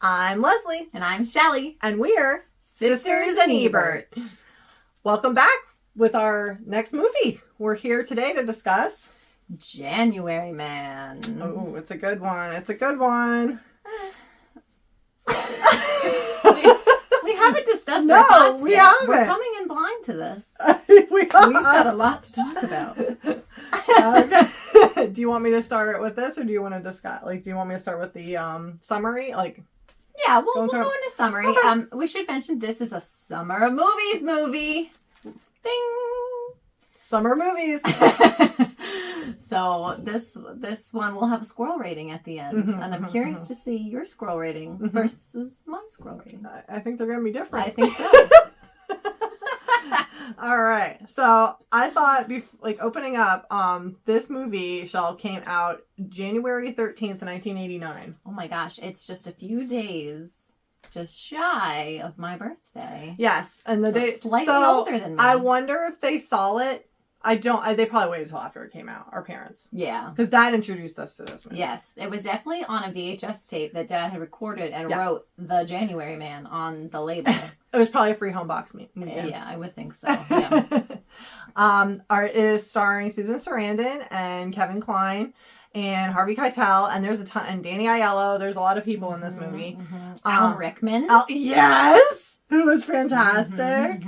I'm Leslie. And I'm Shelly. And we're Sisters in Ebert. Welcome back with our next movie. We're here today to discuss January Man. Oh, it's a good one. It's a good one. We haven't discussed No, our thoughts we yet. haven't. We're coming in blind to this. We've got a lot to talk about. Do you want me to start with this, or do you want to discuss? Do you want me to start with the summary? Yeah, we'll go into summary. Okay. We should mention this is a summer of movies movie. Ding! Summer movies. So this one will have a squirrel rating at the end, and I'm curious to see your squirrel rating versus my squirrel rating. I think they're going to be different. I think so. All right. So I thought, opening up, this movie, Shell, came out January 13th, 1989. Oh my gosh. It's just a few days just shy of my birthday. Yes. And the day slightly older than me. I wonder if they saw it. They probably waited until after it came out, our parents. Yeah. Because Dad introduced us to this movie. Yes. It was definitely on a VHS tape that Dad had recorded and wrote The January Man on the label. It was probably a free home box movie. Yeah, I would think so. Yeah. It is starring Susan Sarandon and Kevin Kline and Harvey Keitel, and there's a ton, and Danny Aiello. There's a lot of people in this movie. Alan Rickman. Yes! Who was fantastic.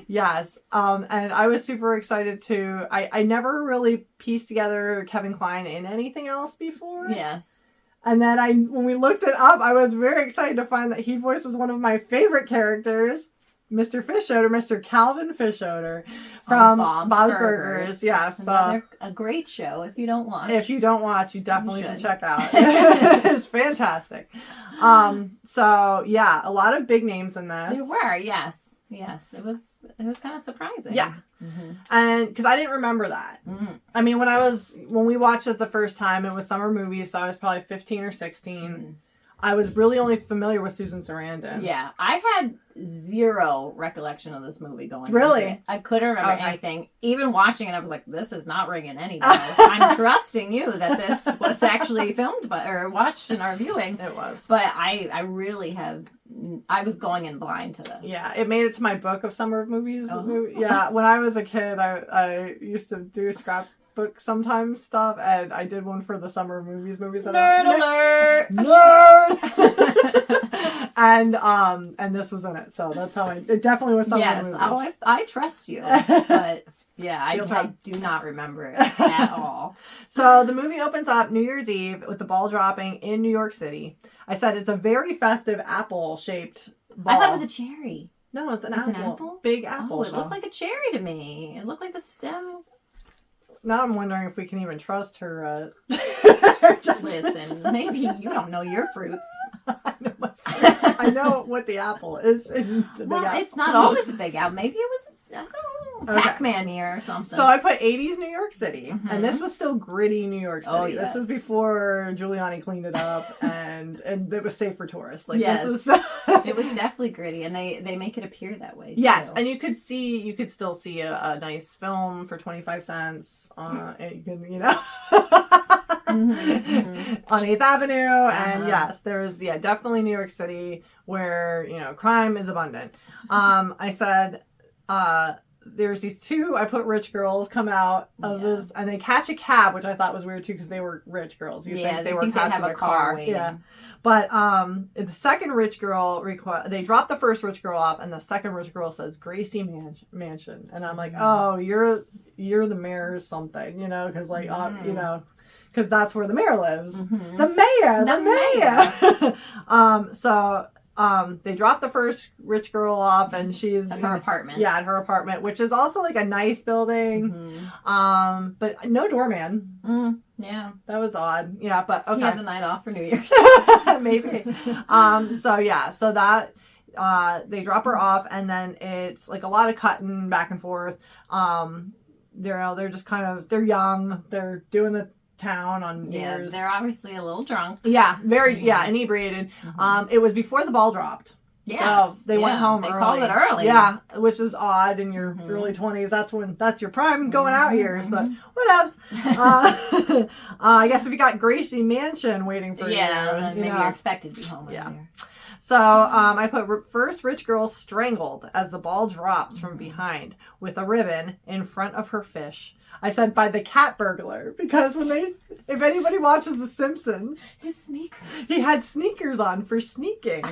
Yes. And I was super excited to... I never really pieced together Kevin Kline in anything else before. Yes. And then when we looked it up, I was very excited to find that he voices one of my favorite characters, Mr. Fischoeder, Mr. Calvin Fischoeder from Bob's Burgers. Yes. A great show if you don't watch. If you don't watch, you definitely should check out. It's fantastic. So yeah, a lot of big names in this. There were, yes. Yes. It was kind of surprising. Yeah. And because I didn't remember that. I mean, when we watched it the first time, it was summer movies, so I was probably 15 or 16. I was really only familiar with Susan Sarandon. Yeah. I had zero recollection of this movie going Really? into it. I couldn't remember anything. Even watching it, I was like, this is not ringing any bells. I'm trusting you that this was actually filmed or watched in our viewing. It was. But I really I was going in blind to this. Yeah, it made it to my book of summer movies. Oh. Yeah, when I was a kid, I used to do scrapbook sometimes stuff, and I did one for the summer movies that Nerd alert! Nerd! and this was in it, so that's how it definitely was summer movies. Yes, I trust you, but yeah, I do not remember it at all. So the movie opens up New Year's Eve with the ball dropping in New York City. I said it's a very festive apple-shaped ball. I thought it was a cherry. No, it's an apple. An apple? Big apple. Oh, it looked like a cherry to me. It looked like the stems. Now I'm wondering if we can even trust her. Listen, maybe you don't know your fruits. I know my fruits. I know what the apple is. It's not always a big apple. Maybe it was, I don't know, Pac-Man year or something. So I put 80s New York City, and this was still gritty New York City. Oh, yes. This was before Giuliani cleaned it up, and it was safe for tourists. Yes. This was it was definitely gritty, and they make it appear that way, too. Yes, and you could still see a nice film for 25 cents on, and you can, on 8th Avenue, and yes, there's definitely New York City where crime is abundant. I said there's these two, I put rich girls come out of this, and they catch a cab, which I thought was weird too because they were rich girls. You'd think they were catching a car. Waiting. Yeah. But the second rich girl they drop the first rich girl off, and the second rich girl says Gracie Mansion, and I'm like, oh, you're the mayor or something, because because that's where the mayor lives. The mayor. So they drop the first rich girl off, and she's at her apartment. Yeah, at her apartment, which is also like a nice building. But no doorman. Yeah, that was odd. Yeah, but okay. He had the night off for New Year's. Maybe. So that they drop her off, and then it's like a lot of cutting back and forth. They're just they're young. They're doing the town on New Year's. They're obviously a little drunk. Yeah, very inebriated. It was before the ball dropped. Yes. So they went home early. They called it early. Yeah, which is odd in your early 20s. That's your prime going out years, but whatevs. I guess if you got Gracie Mansion waiting for you. Yeah, then maybe you're expected to be home earlier. So I put first rich girl strangled as the ball drops from behind with a ribbon in front of her fish. I said by the cat burglar because if anybody watches The Simpsons, his sneakers. He had sneakers on for sneaking.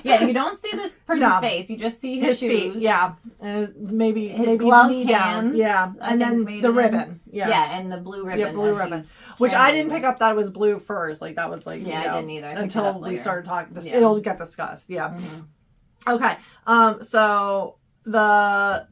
Yeah, you don't see this person's face. You just see his shoes. Feet, yeah, and maybe gloved knee hands. down. Yeah, and then the ribbon. Yeah, and the blue ribbon. Yeah, blue ribbon. Which I didn't pick up that it was blue first. Like that was like I didn't either. Until we started talking. It'll get discussed. Yeah. Mm-hmm. Okay. So the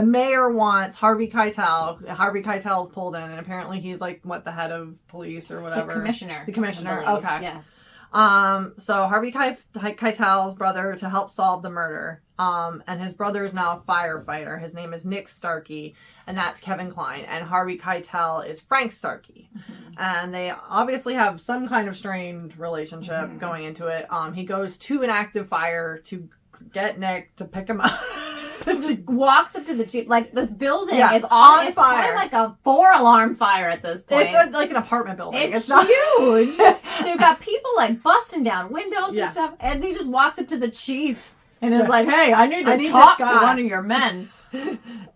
mayor wants Harvey Keitel. Harvey Keitel's pulled in, and apparently he's like the head of police or whatever. The commissioner. Okay. Yes. So Harvey Keitel's brother to help solve the murder. And his brother is now a firefighter. His name is Nick Starkey, and that's Kevin Kline. And Harvey Keitel is Frank Starkey. Mm-hmm. And they obviously have some kind of strained relationship going into it. He goes to an active fire to get Nick to pick him up. Just walks up to the jeep. Like, this building is on it's fire. Probably like a 4-alarm fire at this point. It's like an apartment building. It's not huge. They've got people like busting down windows and stuff. And he just walks up to the chief and is like, hey, I need to talk to one of your men.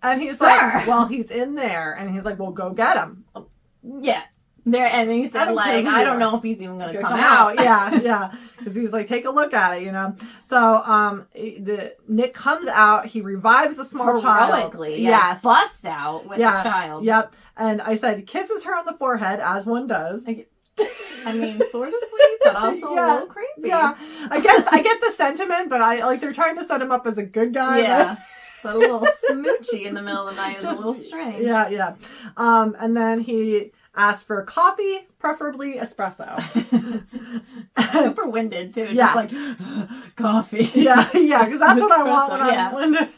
And he's like, well, he's in there. And he's like, well, go get him. Yeah. There, and he said, I don't know if he's even going to come out. Yeah. Because he's like, take a look at it, you know. So, Nick comes out. He revives a small child. Heroically, yes. Busts out with the child. Yep. And I said, kisses her on the forehead, as one does. I mean, sort of sweet, but also a little creepy. Yeah. I get the sentiment, but they're trying to set him up as a good guy. Yeah. But a little smoochy in the middle of the night is a little strange. Yeah. And then he asked for coffee, preferably espresso. Super winded too. Just like coffee. Yeah, because that's what I want when I'm winded.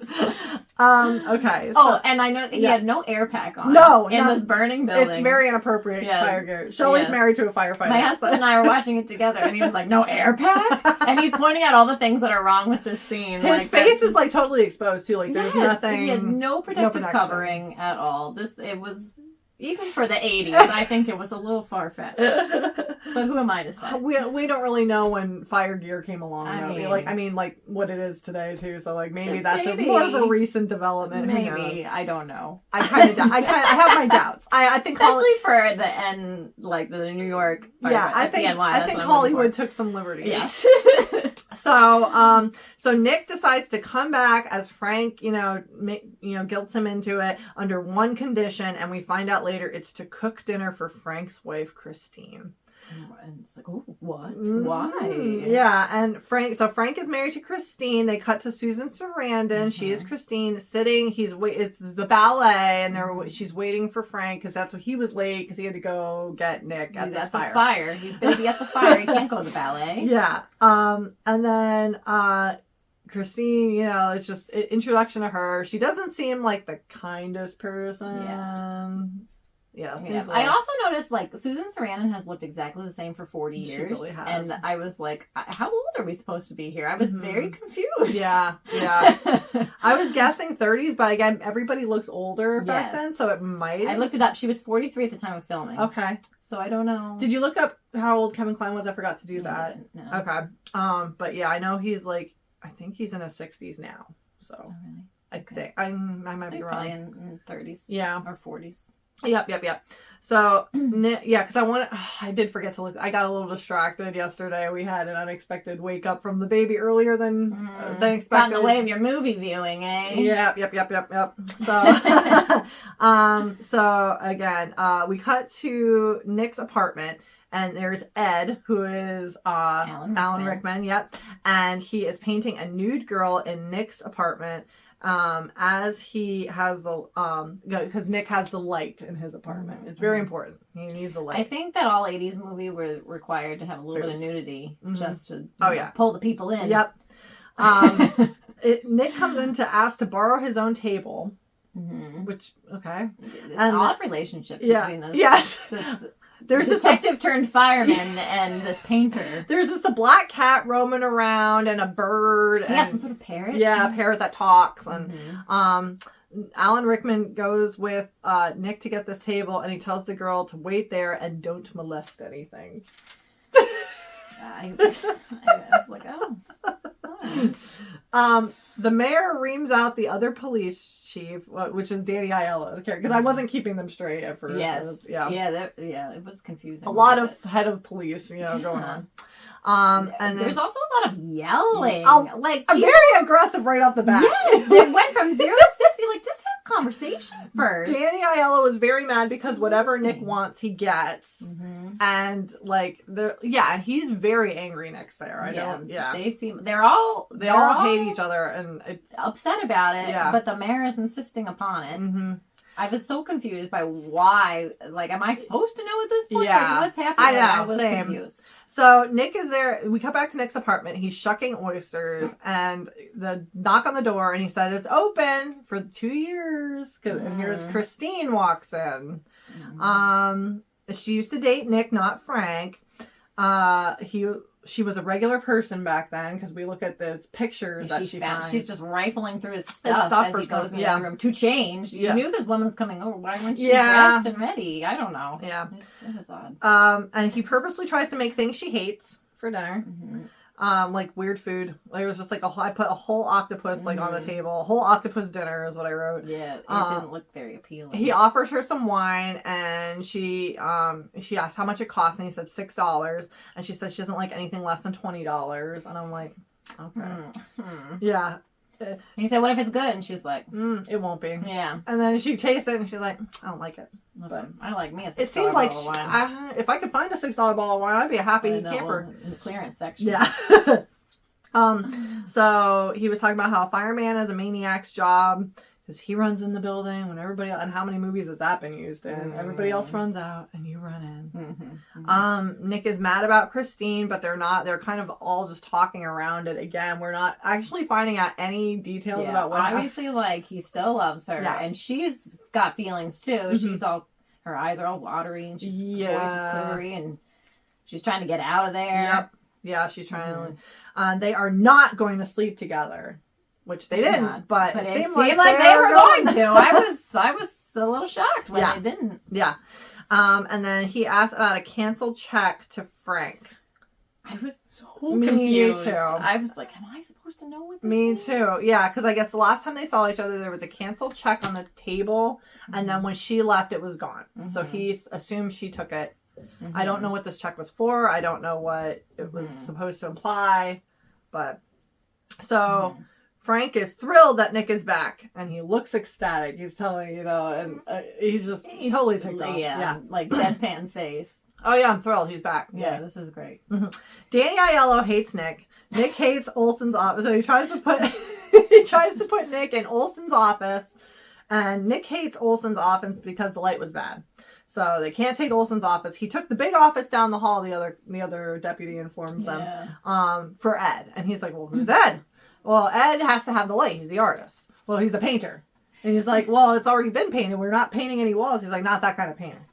Okay. So, and I know he had no air pack on. In this burning building. It's very inappropriate fire gear. Shirley's married to a firefighter. My husband and I were watching it together, and he was like, "No air pack," and he's pointing out all the things that are wrong with this scene. His face is like totally exposed too. Like there's nothing. He had no protective covering at all. It was. Even for the 80s, I think it was a little far-fetched. But who am I to say? We don't really know when fire gear came along. I mean, like what it is today too. So like maybe that's more of a recent development. Maybe I don't know. I have my doubts. I think especially for the New York. I think Hollywood took some liberties. Yes. So Nick decides to come back as Frank, guilts him into it under one condition, and we find out later it's to cook dinner for Frank's wife, Christine. And it's like, oh, what? Mm-hmm. Why? Yeah, and Frank is married to Christine. They cut to Susan Sarandon. Mm-hmm. She is Christine sitting. It's the ballet, and she's waiting for Frank because that's what he was late because he had to go get Nick at this fire. He's busy at the fire. He can't go to the ballet. Yeah. And then Christine, it's just an introduction to her. She doesn't seem like the kindest person. Yeah. I also noticed Susan Sarandon has looked exactly the same for 40 years. She really has. And I was like, how old are we supposed to be here? I was very confused. Yeah. I was guessing 30s, but again, everybody looks older back then, so it might. I looked it up. She was 43 at the time of filming. Okay. So I don't know. Did you look up how old Kevin Kline was? I forgot to do that. No. Okay. But yeah, I know he's I think he's in his 60s now. So really? I think I might be wrong. Probably in 30s. Yeah. Or 40s. Yep. So, because I did forget to look. I got a little distracted yesterday. We had an unexpected wake up from the baby earlier than expected. Got in the way of your movie viewing, eh? Yep. So again, we cut to Nick's apartment. And there's Ed, who is Alan Rickman. Yep. And he is painting a nude girl in Nick's apartment as he has because Nick has the light in his apartment. It's very important. He needs the light. I think that all 80s movie were required to have a little bit of nudity just to pull the people in. Yep. Nick comes in to ask to borrow his own table, which, okay. It's an odd relationship between this. Yes. There's detective turned fireman and this painter. There's just a black cat roaming around and a bird. Yeah, some sort of parrot. Yeah, a parrot that talks. And Alan Rickman goes with Nick to get this table, and he tells the girl to wait there and don't molest anything. I was like, oh. The mayor reams out the other police chief, which is Danny Aiello, because I wasn't keeping them straight at first. Yes. Yeah, It was confusing. A lot of head of police, going on. And then, there's also a lot of yelling. Very aggressive right off the bat. Yes, they went from 0 to 60. Like, just have a conversation first. Danny Aiello was very mad because whatever Nick wants, he gets. Mm-hmm. And and he's very angry. Nick's there. They all hate each other, and it's upset about it. Yeah. But the mayor is insisting upon it. Mm-hmm. I was so confused by why. Like, am I supposed to know at this point? Yeah. Like, what's happening? I know. I was same. Confused. So Nick is there. We come back to Nick's apartment. He's shucking oysters, and the knock on the door, and he said it's open for 2 years. And here's Christine walks in. She used to date Nick, not Frank. She was a regular person back then, because we look at the pictures that she found. She's just rifling through his stuff as he goes in the other room to change. You knew this woman's coming over. Why weren't you dressed and ready? I don't know. Yeah. It was odd. And he purposely tries to make things she hates for dinner. Mm-hmm. Like weird food. It was just like I put a whole octopus on the table. A whole octopus dinner is what I wrote. Yeah, it didn't look very appealing. He offers her some wine, and she asked how much it cost, and he said $6, and she said she doesn't like anything less than $20, and I'm like, okay, yeah. He said, "What if it's good?" And she's like, "It won't be." Yeah. And then she tastes it, and she's like, "I don't like it." Listen, I like me a $6 it seemed like bottle of wine. If I could find a $6 bottle of wine, I'd be a happy camper. In the clearance section. Yeah. So he was talking about how a fireman is a maniac's job, because he runs in the building when everybody, and how many movies has that been used in? Everybody else runs out and you run in. Nick is mad about Christine, but they're kind of all just talking around it again. We're not actually finding out any details about what obviously he still loves her, and she's got feelings too. Mm-hmm. She's her eyes are all watery, and she's her voice is quivery, and she's trying to get out of there. Yep. Yeah, she's trying to. They are not going to sleep together, which they didn't, but it seemed like they were going to. I was a little shocked when they didn't. Yeah. And then he asked about a canceled check to Frank. I was so confused. Me too. I was like, am I supposed to know what this Me is? too. Yeah, because I guess the last time they saw each other, there was a canceled check on the table, and then when she left, it was gone. Mm-hmm. So he assumed she took it. Mm-hmm. I don't know what this check was for. I don't know what it was supposed to imply. But so Frank is thrilled that Nick is back, and he looks ecstatic. He's telling, and he's just totally ticked off. Yeah, like deadpan face. Oh yeah, I'm thrilled. He's back. Yeah, this is great. Mm-hmm. Danny Aiello hates Nick. Nick hates Olsen's office, so he tries to put Nick in Olsen's office, and Nick hates Olsen's office because the light was bad. So they can't take Olsen's office. He took the big office down the hall. The other deputy informs them for Ed, and he's like, "Well, who's Ed?" Well, Ed has to have the light. He's the artist. Well, he's the painter, and he's like, "Well, it's already been painted. We're not painting any walls." He's like, "Not that kind of painter."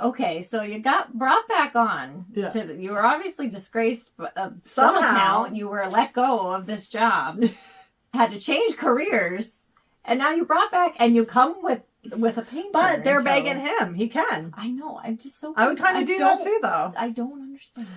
Okay, so you got brought back on. Yeah. You were obviously disgraced of some account. You were let go of this job, had to change careers, and now you brought back, and you come with a painter. But they're begging him. He can. I know. I'm just so... I would kind of do that too, though. I don't understand.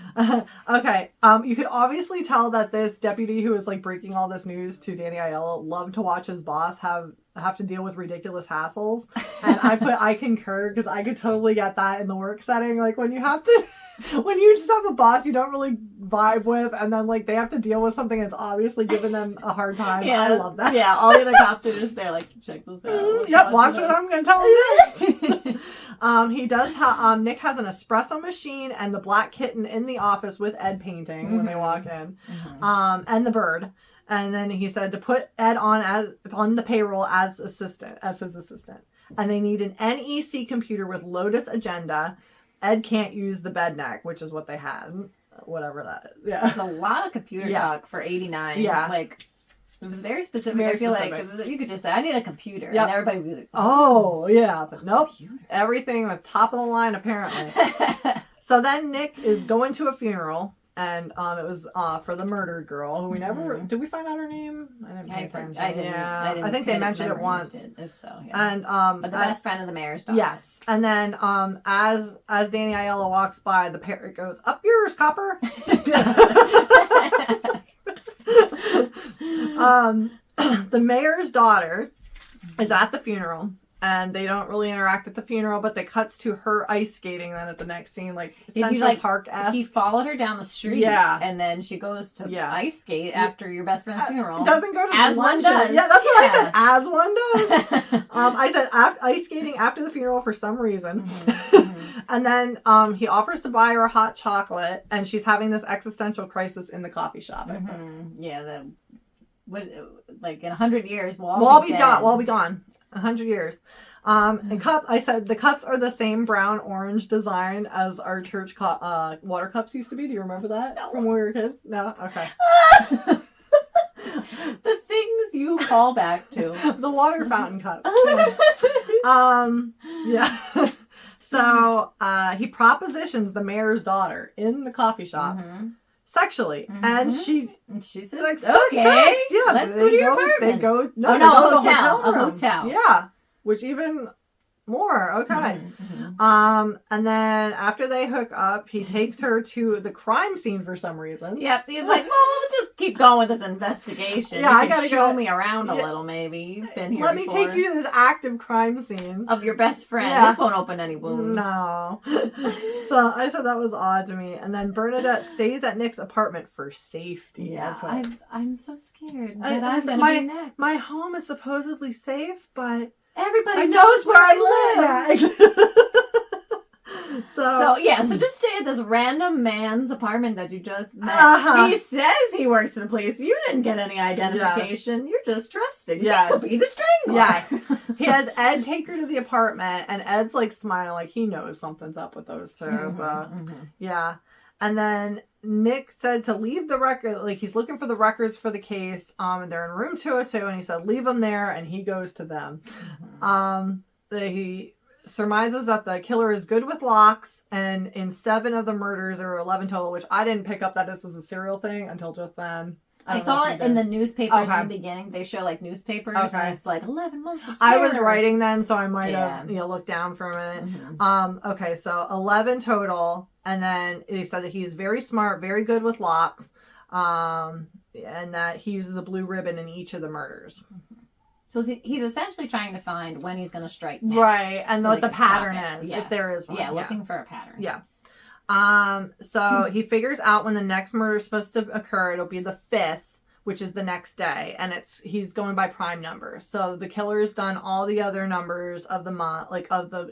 Okay. You could obviously tell that this deputy who is breaking all this news to Danny Aiello loved to watch his boss have to deal with ridiculous hassles. And I concur, because I could totally get that in the work setting. When you have to... When you just have a boss you don't really vibe with, and then they have to deal with something that's obviously giving them a hard time. Yeah, I love that. Yeah, all the other cops are just there check this out. Yep, watch what I'm going to tell him. He does Nick has an espresso machine and the black kitten in the office with Ed painting when they walk in. Mm-hmm. And the bird. And then he said to put Ed on the payroll as his assistant. And they need an NEC computer with Lotus Agenda. Ed can't use the bedneck, which is what they had. Whatever that is. Yeah. There's a lot of computer talk for 89. Yeah. It was very specific. I feel like you could just say, I need a computer. Yep. And everybody would be like, oh, yeah. But nope. Everything was top of the line, apparently. So then Nick is going to a funeral. And it was for the murdered girl who we never did. We find out her name? I didn't pay attention. I didn't. Yeah, I, didn't I think they mentioned it once. If so, yeah. And but the best friend of the mayor's daughter. Yes. And then as Danny Aiello walks by, the parrot goes, "Up yours, copper." The mayor's daughter is at the funeral. And they don't really interact at the funeral, but they cuts to her ice skating then at the next scene, like Central Park-esque. He followed her down the street, and then she goes to ice skate after your best friend's funeral. Doesn't go to as the one luncheon. does. Yeah, that's what I said. As one does. I said ice skating after the funeral for some reason, and then he offers to buy her a hot chocolate, and she's having this existential crisis in the coffee shop. Yeah, like in 100 years, we'll all be gone. 100 years. I said the cups are the same brown orange design as our church water cups used to be. Do you remember that from when we were kids? No? Okay. The things you call back to. The water fountain cups. Yeah. So he propositions the mayor's daughter in the coffee shop. Sexually, and she says, like, "Okay, yeah, let's go to your apartment." They go, a hotel. Yeah, which even more. Okay, and then after they hook up, he takes her to the crime scene for some reason. Yep, he's like, "Well, we'll just keep going with this investigation. Yeah, I gotta show me around a little. Maybe you've been here. Let me take you to this active crime scene of your best friend. Yeah. This won't open any wounds." No. So I said that was odd to me. And then Bernadette stays at Nick's apartment for safety. Yeah, I'm so scared that I'm gonna be next. My home is supposedly safe, but everybody knows where I live. So just stay at this random man's apartment that you just met. He says he works for the police. You didn't get any identification. Yes. You're just trusting. Yeah, he could be the strangler. Yes. He has Ed take her to the apartment, and Ed's like smiling, like he knows something's up with those two. Yeah. And then Nick said to leave the record, like he's looking for the records for the case. And they're in room 202, and he said leave them there, and he goes to them. He surmises that the killer is good with locks, and in 7 of the murders, there were 11 total, which I didn't pick up that this was a serial thing until just then. I saw it in the newspapers in the beginning. They show like newspapers, and it's like 11 months of terror. I was writing then, so I might have looked down for a minute. Okay, so 11 total, and then he said that he's very smart, very good with locks, and that he uses a blue ribbon in each of the murders. So he's essentially trying to find when he's going to strike next. Right, and what the pattern is, if there is one. Yeah, looking for a pattern. Yeah. So he figures out when the next murder is supposed to occur. It'll be the 5th, which is the next day, and he's going by prime numbers. So the killer's done all the other numbers of the month, like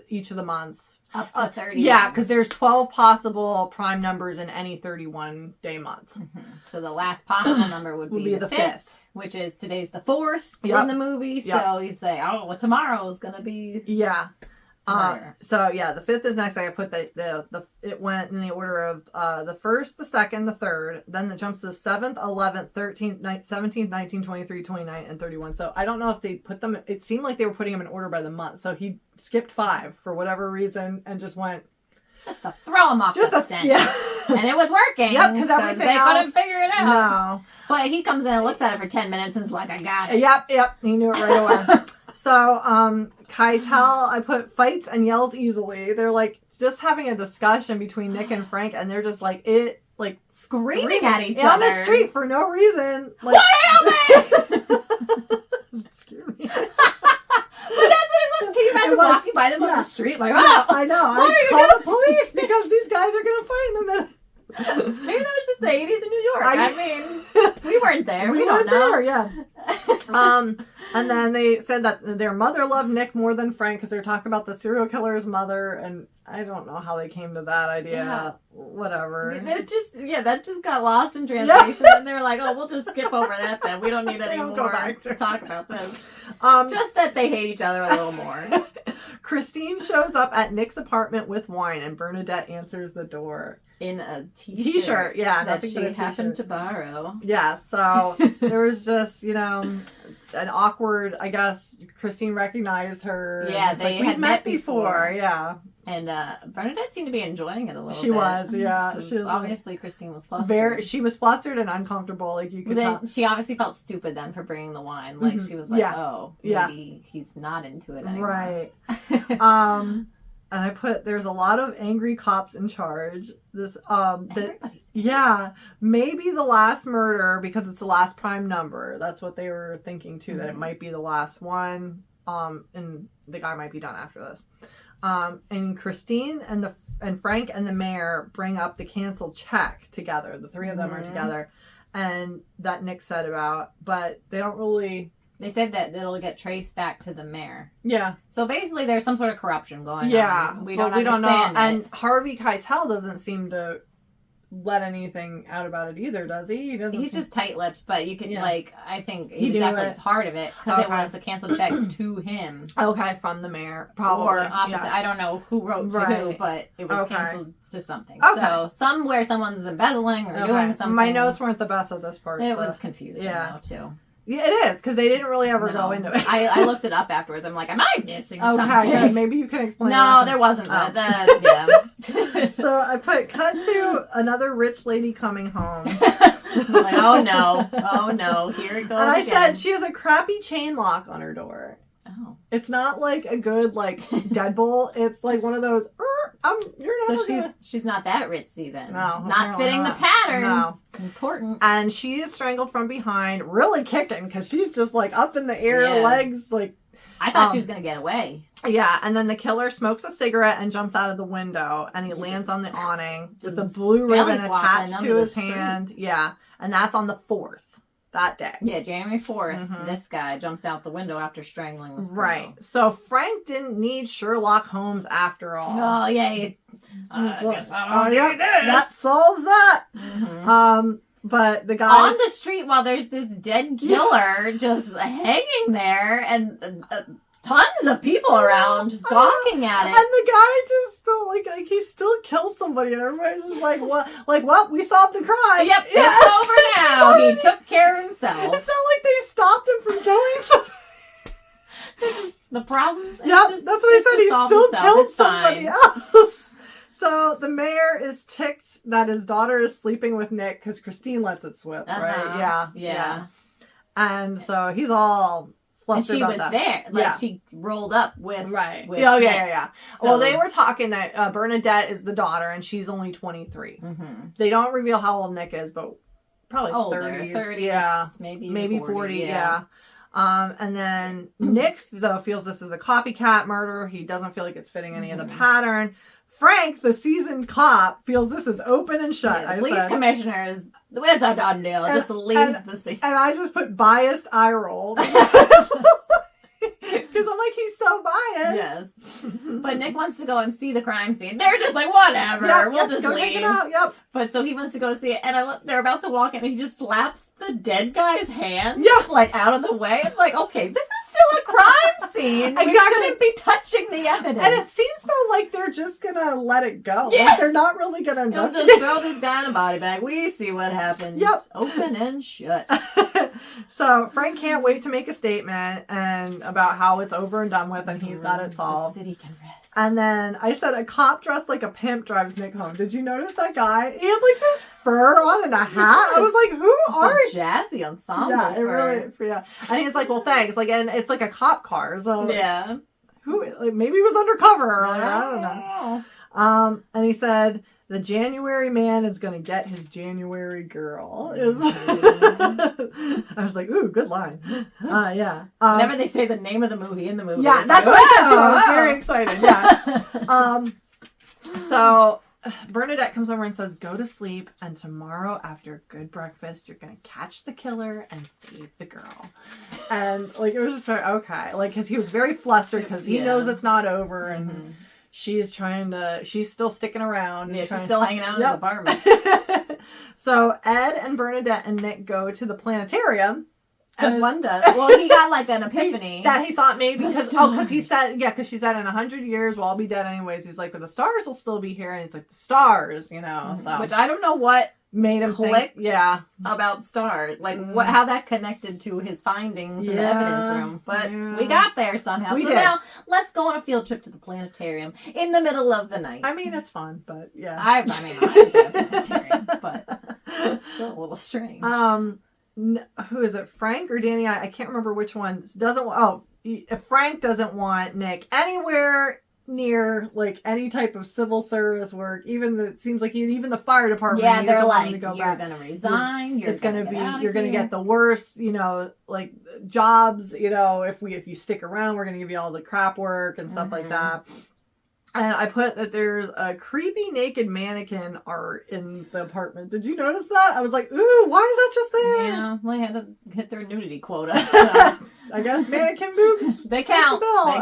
each of the months. Up to 30. Yeah, because there's 12 possible prime numbers in any 31-day month. So the last possible number would be the 5th. Which is today's the 4th in the movie. So he's like, oh, well, tomorrow's going to be... Yeah. So yeah, the 5th is next. I put it went in the order of the 1st, the 2nd, the 3rd, then it jumps to the 7th, 11th, 13th, 17th, 19th, 23, 29, and 31. So I don't know if they put them. It seemed like they were putting them in order by the month. So he skipped 5 for whatever reason and just went. Just to throw him off the scent. Yeah. And it was working. Yep, because they couldn't figure it out. No. But he comes in and looks at it for 10 minutes and is like, I got it. Yep. He knew it right away. So, Keitel, I put fights and yells easily. They're like just having a discussion between Nick and Frank, and they're just like screaming at each other on the street for no reason. Like, what happened? Excuse me. But that's what it was. Can you imagine walking by them on the street like, oh, I know. I call the police because these guys are going to fight in a minute. Maybe that was just the 80s in New York. I mean, we weren't there. We don't know. There, yeah. And then they said that their mother loved Nick more than Frank because they were talking about the serial killer's mother, and I don't know how they came to that idea. Yeah. Whatever. That just got lost in translation, and they were like, "Oh, we'll just skip over that then. We don't need any more to talk about this." Just that they hate each other a little more. Christine shows up at Nick's apartment with wine, and Bernadette answers the door. In a t-shirt that she happened to borrow. Yeah, so there was just, an awkward, I guess, Christine recognized her. Yeah, they had met before. Yeah. And Bernadette seemed to be enjoying it a little bit. She was, yeah. She was obviously, Christine was flustered. She was flustered and uncomfortable. Like, you could tell. She obviously felt stupid then for bringing the wine. Like, she was like, oh, maybe he's not into it anymore. Right. And I put, there's a lot of angry cops in charge. Maybe the last murder, because it's the last prime number. That's what they were thinking, too, that it might be the last one. And the guy might be done after this. And Christine and Frank and the mayor bring up the canceled check together. The three of them are together. And that Nick said about, but they don't really... They said that it'll get traced back to the mayor. Yeah. So basically there's some sort of corruption going on. We don't understand know. it. And Harvey Keitel doesn't seem to let anything out about it either, does he? He's just tight-lipped, but you can, I think he was definitely part of it, because it was a canceled check to him. Okay, from the mayor, probably. Or opposite. I don't know who wrote to who, but it was canceled to something. Okay. So somewhere someone's embezzling or doing something. My notes weren't the best at this part. It was confusing, though, too. Yeah, it is, because they didn't really ever go into it. I looked it up afterwards. I'm like, am I missing something? Okay, maybe you can explain. No, there wasn't. So I put, cut to another rich lady coming home. I'm like, oh no, here it goes And I again. said she has a crappy chain lock on her door. Oh. It's not like a good, deadbolt. It's like one of those, she's not that ritzy then. No. Not fitting the pattern. No. Important. And she is strangled from behind, really kicking, because she's just up in the air, legs I thought she was going to get away. Yeah, and then the killer smokes a cigarette and jumps out of the window, and he lands on the awning with a blue ribbon attached to his hand. Yeah, and that's on the 4th. That day. Yeah, January 4th, this guy jumps out the window after strangling this girl. Right. So Frank didn't need Sherlock Holmes after all. Oh, yeah. I guess I don't need this. That solves that. But the guy... On the street while there's this dead killer just hanging there and... tons of people around just gawking at it. And the guy just still, he still killed somebody and everybody's just like, what? What? We solved the crime. Yep, it's over now. He took care of himself. It's not like they stopped him from killing somebody. The problem is that's what I said. He still killed somebody else. So the mayor is ticked that his daughter is sleeping with Nick because Christine lets it slip, right? Yeah. And so he's all... And she was there. She rolled up with... Right. With yeah. So, well, they were talking that Bernadette is the daughter, and she's only 23. They don't reveal how old Nick is, but probably older, 30s. Yeah. Maybe 40, yeah. And then Nick, though, feels this is a copycat murder. He doesn't feel like it's fitting any of the pattern. Frank, the seasoned cop, feels this is open and shut. Yeah, the police commissioner is... It's a done deal. Just leaves the scene. And I just put biased eye roll. Because I'm like, he's so biased. Yes. But Nick wants to go and see the crime scene. They're just like, whatever. We'll just leave. Take it out. Yep. But so he wants to go see it. And they're about to walk in and he just slaps the dead guy's hand. Out of the way. It's like, okay, this is still a crime scene. Exactly. We shouldn't be touching the evidence. And it seems though like they're just gonna let it go. Yeah. They're not really gonna investigate. Just throw this guy in a body bag. We see what happens. Yep. Open and shut. So Frank can't wait to make a statement and about how it's over and done with and he's got it solved. The city can rest. And then I said a cop dressed like a pimp drives Nick home. Did you notice that guy? He had this fur on and a hat. I was like, who are you? Jazzy ensemble. Yeah, it really, And he's like, well, thanks. And it's like a cop car. So yeah. Maybe he was undercover earlier. I don't know. And he said, the January man is going to get his January girl. I was like, ooh, good line. Yeah. Whenever they say the name of the movie in the movie. Yeah, that's what I said too. I was very excited. Yeah. So Bernadette comes over and says, go to sleep, and tomorrow after a good breakfast, you're going to catch the killer and save the girl. And it was just okay. Because he was very flustered because he knows it's not over and she's still sticking around. Yeah, she's still hanging out in his apartment. So Ed and Bernadette and Nick go to the planetarium. As one does. Well, he got an epiphany. That he thought maybe because she said in 100 years we'll all be dead anyways. He's like, but the stars will still be here, and he's like, the stars, so. Which I don't know what made him clicked think, about stars, like how that connected to his findings in the evidence room. But we got there somehow. So now let's go on a field trip to the planetarium in the middle of the night. I mean, it's fun, but I enjoy the planetarium, but it's still a little strange. Who is it, Frank or Danny? I can't remember which one Frank doesn't want Nick anywhere near like any type of civil service work. It seems like even the fire department. Yeah, they're like, to go you're back. gonna resign. You're gonna get the worst, like jobs. If you stick around, we're gonna give you all the crap work and stuff like that. And I put that there's a creepy naked mannequin art in the apartment. Did you notice that? I was like, ooh, why is that just there? Yeah, well, they had to hit their nudity quota. So. I guess mannequin boobs. They count. They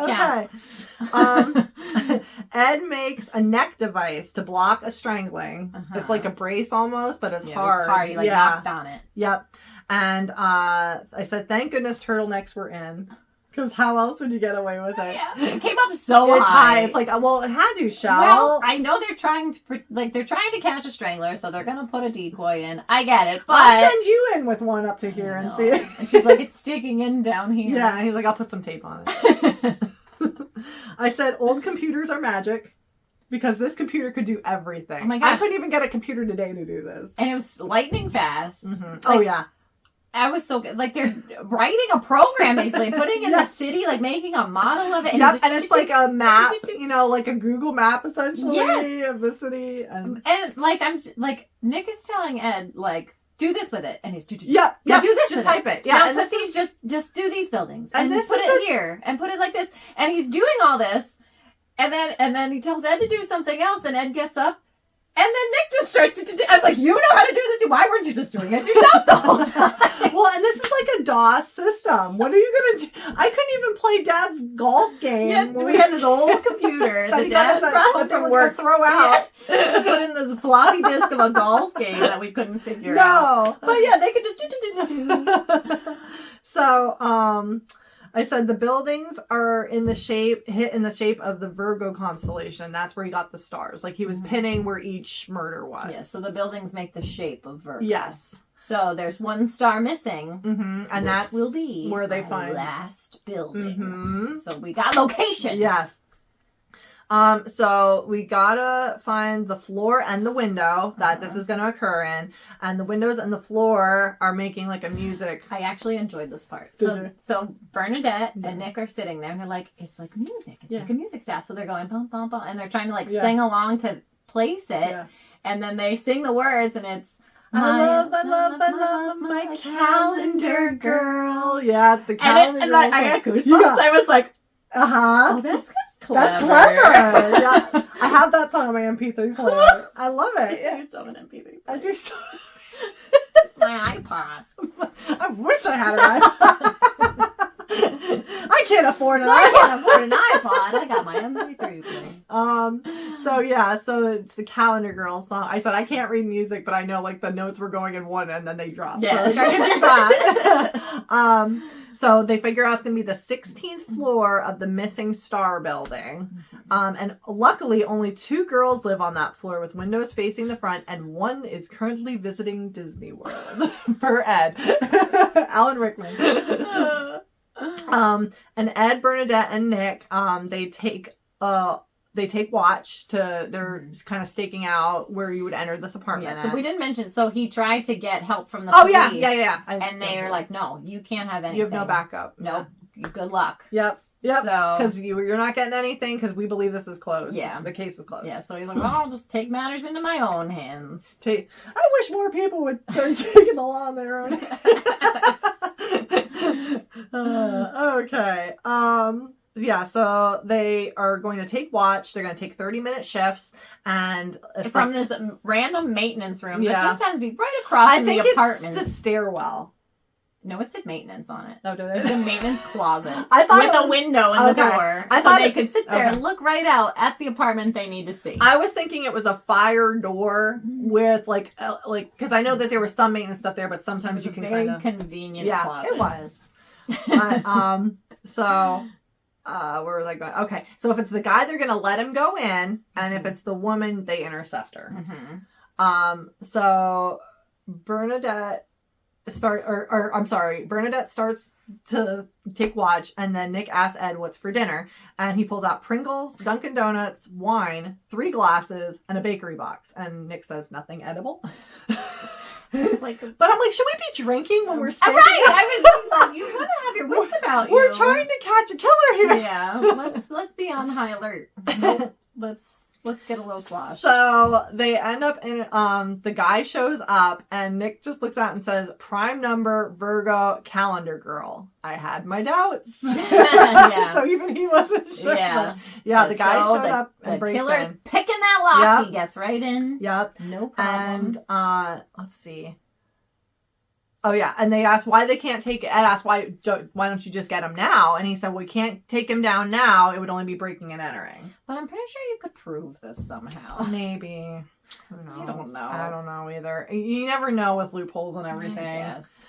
count. Ed makes a neck device to block a strangling. It's like a brace almost, but it's hard. It's hard. He knocked on it. Yep. And I said, thank goodness turtlenecs were in. Because how else would you get away with it? Yeah, it came up so high. It's like, well, it had to, Shell. Well, I know they're trying to catch a strangler, so they're gonna put a decoy in. I get it, but I'll send you in with one up to here and see it. And she's like, it's sticking in down here. Yeah, he's like, I'll put some tape on it. I said, old computers are magic. Because this computer could do everything. Oh my gosh. I couldn't even get a computer today to do this. And it was lightning fast. Mm-hmm. Yeah. I was so good. Like, they're writing a program, basically, putting in the city, like, making a model of it. And, and it's like a map, like a Google map, essentially, of the city. And Nick is telling Ed, like, do this with it. And he's, do this just type it. Yeah, and just do these buildings. And put it here. And put it like this. And he's doing all this. And then he tells Ed to do something else. And Ed gets up. And then Nick just starts to do. I was like, you know how to do this. Why weren't you just doing it yourself the whole time? Well, and this is like a DOS system. What are you going to do? I couldn't even play Dad's golf game. Yeah, we had this old computer that Dad brought home from work throw out to put in this floppy disk of a golf game that we couldn't figure out. But yeah, they could just do. So, I said the buildings are hit in the shape of the Virgo constellation. That's where he got the stars. Like he was pinning where each murder was. Yes, so the buildings make the shape of Virgo. Yes. So there's one star missing, and that will be where they find last building. So we got location. Yes. So we gotta find the floor and the window that this is gonna occur in, and the windows and the floor are making like a music. I actually enjoyed this part. So Bernadette and Nick are sitting there, and they're like, "It's like music. It's like a music staff." So they're going bum bum bum, and they're trying to like sing along to place it, and then they sing the words, and it's. I love my calendar girl. Yeah, it's the calendar girl. And I got goosebumps. I was like, oh, that's good. That's clever. Yeah, I have that song on my MP3 player. I love it. Just used on an MP3 player. I do. So... my iPod. I wish I had an iPod. I can't afford an iPod. I can't afford an iPod. I got my MP3 player. So it's the Calendar Girl song. I said I can't read music, but I know like the notes were going in one and then they dropped. Yes. So, like, I can do that. So they figure out it's going to be the 16th floor of the missing star building. And luckily, only 2 girls live on that floor with windows facing the front, and one is currently visiting Disney World. Per Ed. Alan Rickman. And Ed, Bernadette, and Nick, they take watch they're kind of staking out where you would enter this apartment. Yeah, so we didn't mention, so he tried to get help from the police. Yeah. And they were like, no, you can't have anything. You have no backup. Nope. Good luck. Yep. So, because you're not getting anything because we believe this is closed. Yeah. The case is closed. Yeah, so he's like, well, I'll just take matters into my own hands. I wish more people would start taking the law in their own okay. Yeah, so they are going to take watch. They're going to take 30-minute shifts, and from this random maintenance room that just has to be right across from the apartment. It's the stairwell. No, it said maintenance on it. Oh, did it? It's a maintenance closet. I thought with a window in the door. So they could sit there and look right out at the apartment they need to see. I was thinking it was a fire door with like because I know that there was some maintenance stuff there, but sometimes you can kind of convenient closet. It was. So where was I going? Okay, so if it's the guy, they're going to let him go in, and if it's the woman, they intercept her. So Bernadette Bernadette starts to take watch, and then Nick asks Ed what's for dinner, and he pulls out Pringles, Dunkin' Donuts, wine, 3 glasses, and a bakery box. And Nick says nothing edible. It's like, but I'm like, should we be drinking when we're standing? Right, I was like, you gotta have your wits about you. We're trying to catch a killer here. Yeah, let's be on high alert. Let's get a little sloshed. So they end up in, the guy shows up, and Nick just looks out and says, prime number, Virgo, calendar girl. I had my doubts. Yeah. So even he wasn't sure. Yeah. Yeah, the guy showed up and breaks in. The killer's picking that lock. Yep. He gets right in. Yep. No problem. And, let's see. Oh, yeah. And they asked why they can't take it. Ed asked, why don't you just get him now? And he said, we can't take him down now. It would only be breaking and entering. But I'm pretty sure you could prove this somehow. Maybe. Who knows? I don't know. I don't know either. You never know with loopholes and everything. Yes.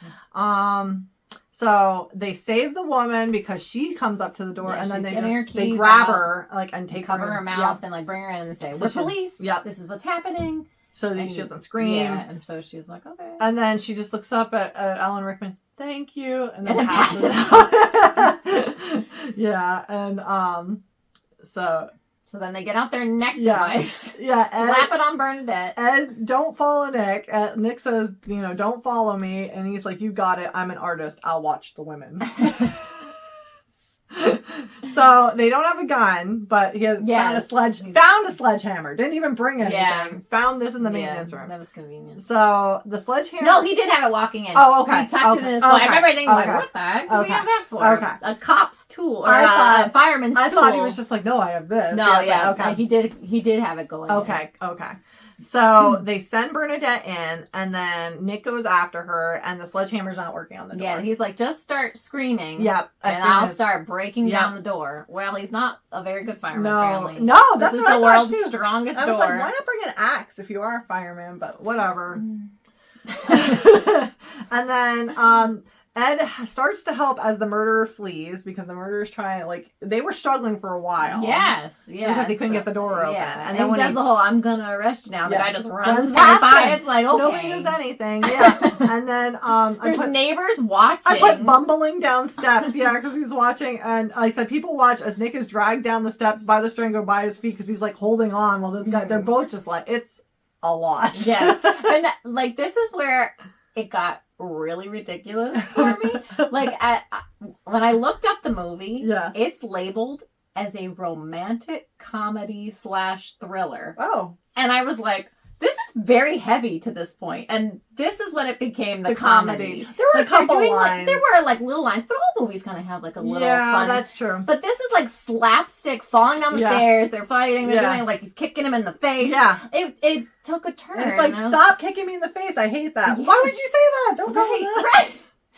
So they save the woman because she comes up to the door, and then they grab her, like, and cover her mouth, and like bring her in and say, "We're police. Yep. This is what's happening." So that she doesn't scream. Yeah, and so she's like, okay. And then she just looks up at Alan Rickman, thank you, and then passes out. Yeah, and So then they get out their neck device. Yeah, slap it on Bernadette. Ed, don't follow Nick. Nick says, don't follow me, and he's like, you got it. I'm an artist. I'll watch the women. So they don't have a gun, but he has found a sledgehammer. Didn't even bring anything. Yeah. Found this in the maintenance room. That was convenient. So the sledgehammer. No, he did have it walking in. Oh, okay. He tucked it in his coat. I remember thinking, like, what the heck do we have that for? Okay. A cop's tool or a fireman's tool. I thought he was just like, no, I have this. No, okay. He did have it going. Okay. So they send Bernadette in, and then Nick goes after her, and the sledgehammer's not working on the door. Yeah, he's like, just start screaming. Yep. And I'll start breaking down the door. Well, he's not a very good fireman, apparently. No, that's this what is the world's strongest door. I was like, why not bring an axe if you are a fireman? But whatever. And then Ed starts to help as the murderer flees, because the murderer's trying, they were struggling for a while. Yes. Because he couldn't get the door open. Yeah. And then he does the whole, I'm going to arrest you now. The guy just runs by. It's like, okay. Nobody does anything. Yeah. And then, there's neighbors watching. I put bumbling down steps. Yeah, because he's watching. And I said, people watch as Nick is dragged down the steps by the string or by his feet, because he's holding on while this guy, they're both just it's a lot. Yes. And this is where it got really ridiculous for me. When I looked up the movie, it's labeled as a romantic comedy / thriller. Oh. And I was like, this is very heavy to this point. And this is when it became the comedy. There were a couple lines. There were little lines, but all movies kind of have a little fun. Yeah, that's true. But this is slapstick, falling down the stairs. They're fighting. They're doing he's kicking him in the face. Yeah. It took a turn. And it's stop kicking me in the face. I hate that. Yes. Why would you say that? Don't tell me that. Right.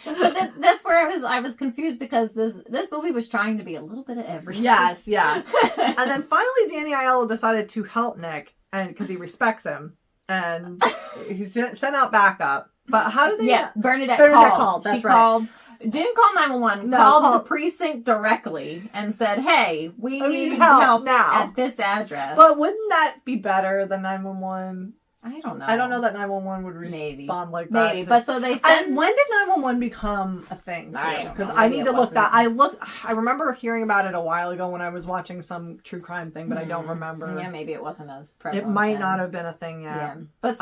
But that's where I was confused, because this movie was trying to be a little bit of everything. Yes, yeah. And then finally Danny Aiello decided to help Nick, and because he respects him, and he sent out backup. But how did they? Yeah, Bernadette called. That's she called. Didn't call 911. Called the precinct directly and said, "Hey, we need help now at this address." But wouldn't that be better than 911? I don't know. I don't know that 911 would respond like that. Maybe, but so they said. When did 911 become a thing? Because I need to look that. I remember hearing about it a while ago when I was watching some true crime thing, but I don't remember. Yeah, maybe it wasn't as prevalent. It might not have been a thing yet. Yeah. But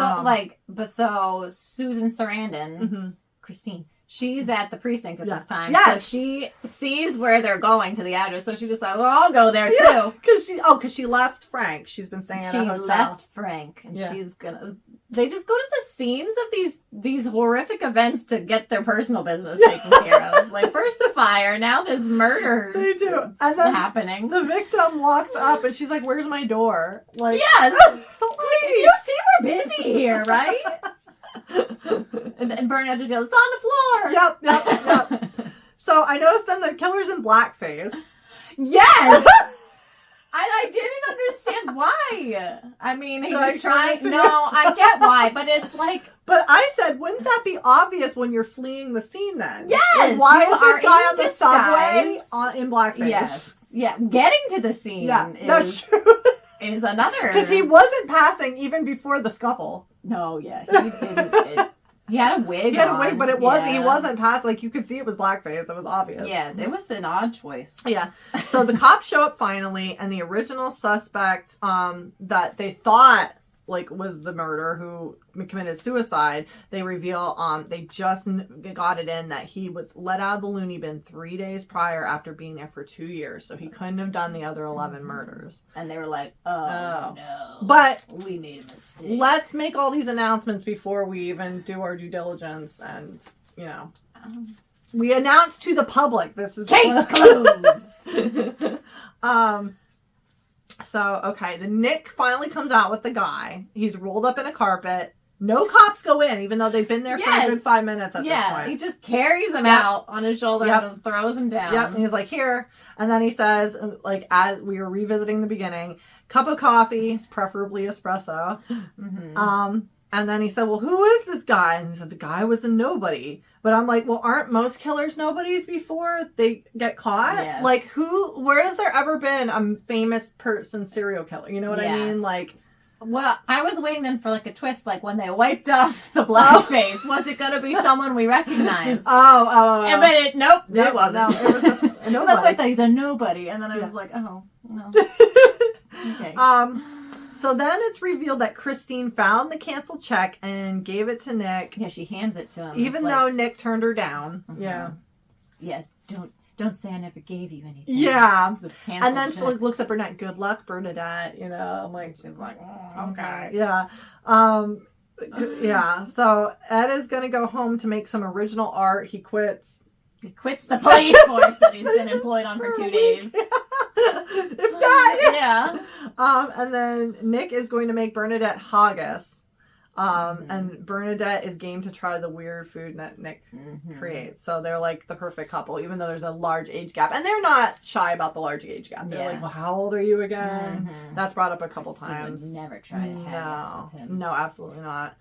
so Susan Sarandon, Christine. She's at the precinct at this time. Yes. So she sees where they're going to the address. So she just like, well, I'll go there too. Because she left Frank. She's been staying at a hotel. She left Frank, and she's gonna. They just go to the scenes of these horrific events to get their personal business taken care of. First the fire, now this murder. They do, and then happening. The victim walks up, and she's like, "Where's my door?" Yes, you see, we're busy here, right? And Bernadette just yells, "It's on the Yep. floor!" So I noticed then the killer's in blackface. Yes! I didn't understand why. I mean, he was trying... No, I get why, but it's like... But I said, wouldn't that be obvious when you're fleeing the scene then? Yes! Why is this guy on the subway in blackface? Yes. Yeah, getting to the scene that's true. is another... Because he wasn't passing even before the scuffle. No, yeah, he didn't. He had a wig. He had a wig, but he wasn't past, like, you could see it was blackface. It was obvious. Yes, it was an odd choice. Yeah. So the cops show up finally, and the original suspect that they thought, like, was the murderer who committed suicide, they reveal they just got it in that he was let out of the loony bin 3 days prior after being there for 2 years. So he couldn't have done the other 11 murders. And they were like, oh. No. But we made a mistake. Let's make all these announcements before we even do our due diligence. And, you know, we announce to the public this is case closed. So, okay, the Nick finally comes out with the guy. He's rolled up in a carpet. No cops go in, even though they've been there for a good 5 minutes at this point. Yeah, he just carries him out on his shoulder and just throws him down. Yep, and he's like, here. And then he says, like, as we were revisiting the beginning, cup of coffee, preferably espresso. Mm-hmm. And then he said, well, who is this guy? And he said, the guy was a nobody. But I'm like, well, aren't most killers nobodies before they get caught? Yes. Like, where has there ever been a famous person serial killer? You know what I mean? Like, well, I was waiting then for, like, a twist, like, when they wiped off the black face. Was it going to be someone we recognize? Oh. But nope, it wasn't. No, it was just a nobody. That's why I thought he's a nobody. And then I was like, oh, no. Okay. So then it's revealed that Christine found the canceled check and gave it to Nick. Yeah, she hands it to him. Even though Nick turned her down. Uh-huh. Yeah. Yeah, don't say I never gave you anything. Yeah. And then she looks at Bernadette. Good luck, Bernadette. You know, I'm like, she's like, oh, okay. Yeah. Yeah. So Ed is going to go home to make some original art. He quits. He quits the police force that he's been employed on for 2 days. If that. Yeah. And then Nick is going to make Bernadette haggis. And Bernadette is game to try the weird food that Nick creates. So they're like the perfect couple, even though there's a large age gap. And they're not shy about the large age gap. They're like, well, how old are you again? That's brought up a couple times. Would never try the haggis with him. No, absolutely not.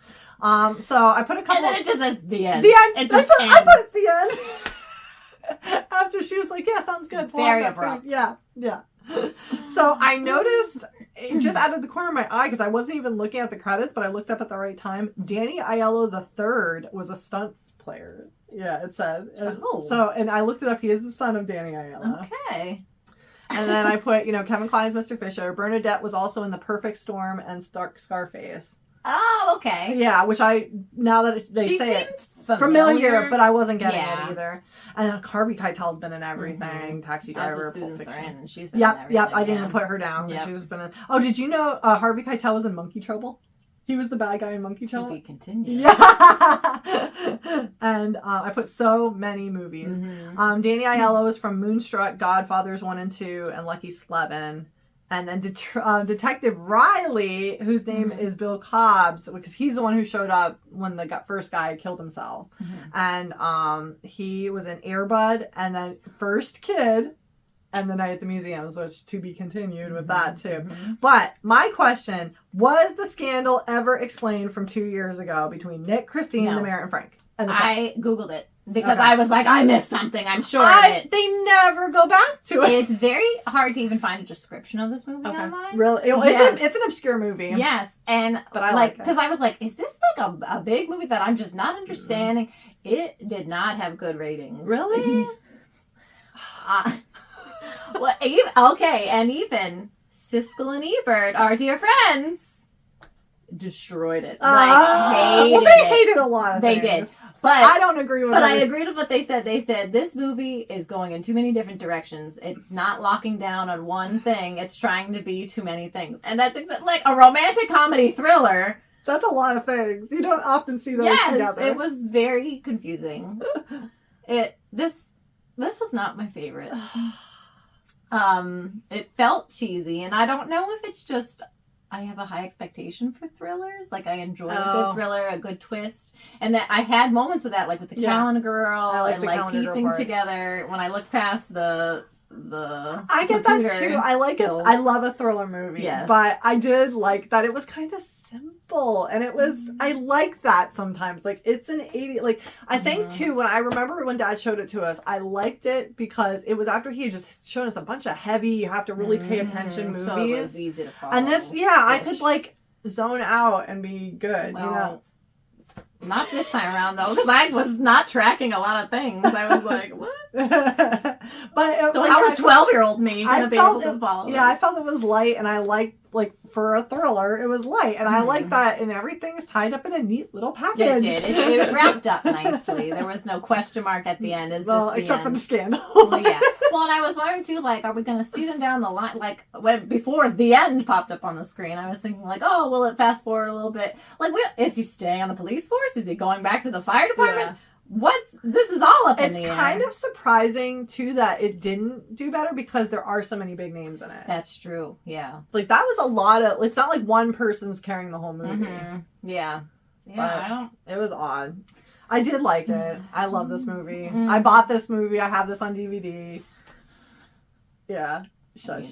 So I put a couple. And then it just says the end. The end. It just ends. I put the end. After she was like, yeah, sounds good. Very abrupt. Yeah. So I noticed, just out of the corner of my eye, because I wasn't even looking at the credits, but I looked up at the right time, Danny Aiello III was a stunt player. Yeah, it said. Oh. So, and I looked it up. He is the son of Danny Aiello. Okay. And then I put, Kevin Kline's Mr. Fisher. Bernadette was also in The Perfect Storm and Scarface. Oh, okay. Yeah, which now that they say it, familiar, but I wasn't getting it either. And then Harvey Keitel's been in everything. Taxi Driver, Pulp Fiction. Sarandon, she's been in everything. Yep, I didn't even put her down. Yep. She's been in. Oh, did you know Harvey Keitel was in Monkey Trouble? He was the bad guy in Monkey Trouble. To be continued. Yeah. And I put so many movies. Danny Aiello is from Moonstruck, Godfathers 1 and 2, and Lucky Slevin. And then Detective Riley, whose name is Bill Cobbs, because he's the one who showed up when the first guy killed himself. And he was in Air Bud, and then First Kid, and The Night at the Museums, which to be continued with that too. But my question, was the scandal ever explained from 2 years ago between Nick, Christine, the mayor, and Frank? I Googled it. Because I was like, I missed something. I'm sure of it. They never go back to it. It's very hard to even find a description of this movie online. Really? It's an obscure movie. Yes. But I like it. Because I was like, is this like a big movie that I'm just not understanding? It did not have good ratings. Really? Well, and even Siskel and Ebert, our dear friends, destroyed it. Hated they hated a lot of things. They did. But I don't agree with that. But I agreed with what they said. They said this movie is going in too many different directions. It's not locking down on one thing. It's trying to be too many things. And that's like a romantic comedy thriller. That's a lot of things. You don't often see those together. It was very confusing. This was not my favorite. It felt cheesy, and I don't know if it's just I have a high expectation for thrillers. Like, I enjoy a good thriller, a good twist. And that I had moments of that, like with the Calendar Girl and like piecing together when I look past the I get that too. I like skills. It. I love a thriller movie. Yes. But I did like that it was kind of simple. And it was, I like that sometimes. Like, it's an 80, like, I think too, when I remember when Dad showed it to us, I liked it because it was after he had just shown us a bunch of heavy, you have to really pay attention movies. So it was easy to follow. And this, I could like, zone out and be good, well, you know? Not this time around, though, because I was not tracking a lot of things. I was like, what? But so like, how was 12-year-old me going to be able to follow Yeah, I felt it was light, and I liked, like, for a thriller, it was light. And I like that, and everything's tied up in a neat little package. It did. It wrapped up nicely. There was no question mark at the end. Except for the scandal. Well, yeah. Well, and I was wondering, too, like, are we going to see them down the line? Like, before the end popped up on the screen, I was thinking, like, oh, will it fast forward a little bit? Like, is he staying on the police force? Is he going back to the fire department? Yeah. This is all up in the air. It's kind of surprising, too, that it didn't do better because there are so many big names in it. That's true, yeah. Like, that was a lot of... It's not like one person's carrying the whole movie. Mm-hmm. Yeah. Yeah, it was odd. I did like it. I love this movie. I bought this movie. I have this on DVD. Yeah. Shush.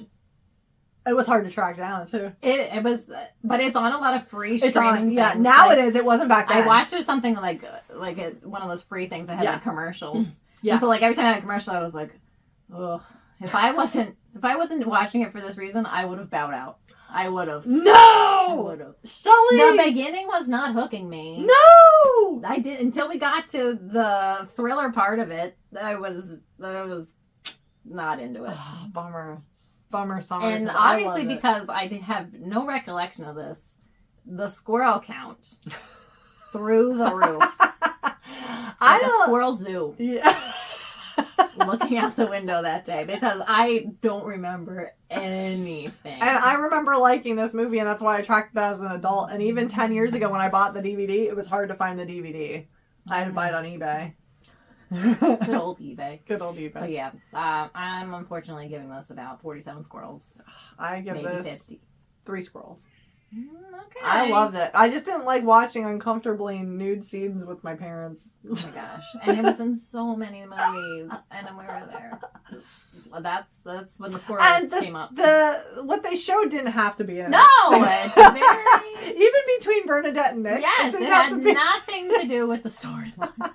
It was hard to track down, too. It was, but it's on a lot of free streaming things. Yeah, now like, it is. It wasn't back then. I watched it something like one of those free things that had like commercials. Yeah. And so like every time I had a commercial, I was like, ugh. If I wasn't watching it for this reason, I would have bowed out. I would have. No! I would have. Sully! The beginning was not hooking me. No! I did until we got to the thriller part of it. I was not into it. Oh, bummer, Summer. And obviously because I have no recollection of this, the squirrel count through the roof. Like a squirrel zoo. Yeah. Looking out the window that day because I don't remember anything. And I remember liking this movie, and that's why I tracked it as an adult. And even 10 years ago when I bought the DVD, it was hard to find the DVD. I had to buy it on eBay. Good old eBay. Good old eBay. But yeah, I'm unfortunately giving this about 47 squirrels. I give maybe this 50. 3 squirrels. Okay. I loved it. I just didn't like watching uncomfortably nude scenes with my parents. Oh my gosh. And it was in so many movies. And then we were there. That's when the squirrels came up. What they showed didn't have to be in it. No! It's very... Even between Bernadette and Nick. Yes, it had nothing to do with the storyline.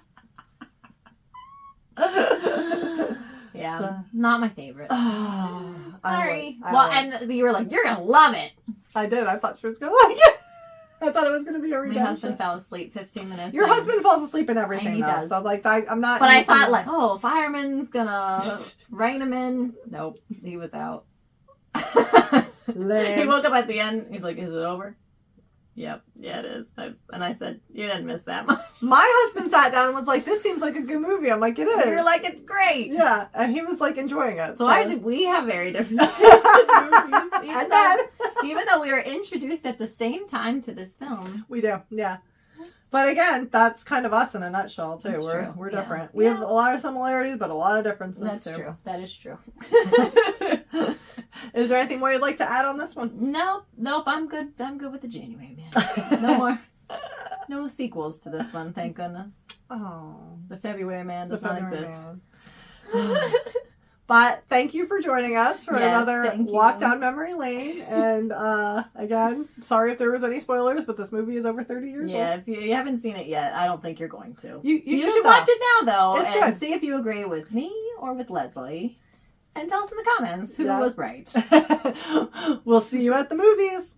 Yeah, so, not my favorite. Sorry. And you were like, you're going to love it. I did. I thought she was going to like it. I thought it was going to be a redemption. My husband fell asleep 15 minutes Your husband falls asleep in everything, and he does. So, like, I'm not... But I thought, like, fireman's going to rein him in. Nope. He was out. He woke up at the end. He's like, is it over? Yep. Yeah, it is. And I said, you didn't miss that much. My husband sat down and was like, this seems like a good movie. I'm like, it is. You're like, it's great. Yeah. And he was like enjoying it. So obviously we have very different tastes in movies. Even though we were introduced at the same time to this film. We do. Yeah. But again, that's kind of us in a nutshell, too. We're different. Yeah. We have a lot of similarities, but a lot of differences, That's too. True. That is true. Is there anything more you'd like to add on this one? Nope. I'm good. I'm good with the January Man. No more. No sequels to this one, thank goodness. Oh. The February Man does not exist. But thank you for joining us for another walk down memory lane. And again, sorry if there was any spoilers, but this movie is over 30 years old. Yeah, if you haven't seen it yet, I don't think you're going to. You should watch it now, though, it's and good. see if you agree with me or with Leslie. And tell us in the comments who was right. We'll see you at the movies.